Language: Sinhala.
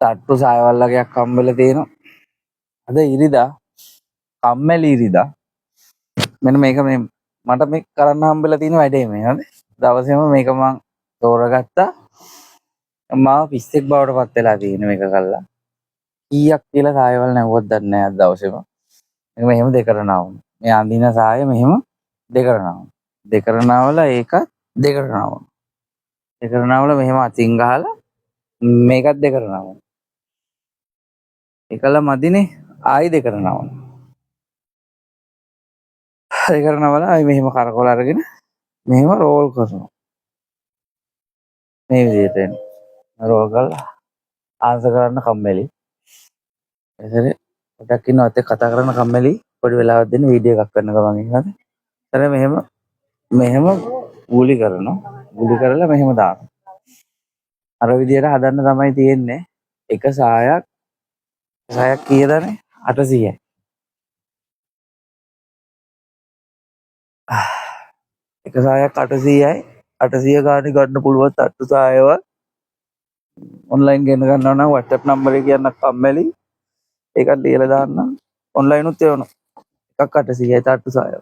තට්ටු සායවල් වගේක් හම්බෙලා තියෙනවා. අද ඉරිදා කම්මැලි ඉරිදා. මෙන්න මේක මේ මට මේ කරන්න හම්බෙලා තියෙන වැඩේ මේ හරි. දවසේම මේක මම තෝරගත්තා. මාව පිස්සෙක් බවට පත් වෙලා තියෙන මේක කළා. කීයක් කියලා සායවල් නැවුවත් දන්නේ නැහැ අද දවසේම. මේක මෙහෙම දෙකට නාවුන. මේ අඳින සාය මෙහෙම දෙකට නාවුන. දෙකට නාවලා ඒකත් දෙකට නාවුන. දෙකට නාවලා මෙහෙම අතින් ගහලා මේකත් දෙකට නාවුන. එකල මදිනේ ආයි දෙකට නාවුන. දෙකට නාවලා ආයි මෙහෙම කරකවල අරගෙන මෙහෙම රෝල් කරනවා. මේ විදිහට එන. රෝල් කරලා ආන්සර් කරන්න කම්මැලි. එතන පොඩක් ඉන්නවත් එක්ක කතා කරන්න කම්මැලි. පොඩි වෙලාවක් දෙන්න වීඩියෝ එකක් කරන ගමන් ඉන්නද. එතන මෙහෙම ගුලි කරනවා. ගුලි කරලා මෙහෙම දානවා. අර විදිහට හදන්න තමයි තියෙන්නේ. එක සායක් කීයදනේ 800යි. එක සායක් 800යි. 800 ගානේ ගන්න පුළුවන් තට්ටු සායව ඔන්ලයින් ගෙන ගන්නවා නම් WhatsApp නම්බර් එක කියන්න කම්මැලි. ඒකත් ලියලා දාන්න. ඔන්ලයින් උත් එවනවා. එකක් 800යි තට්ටු සායව.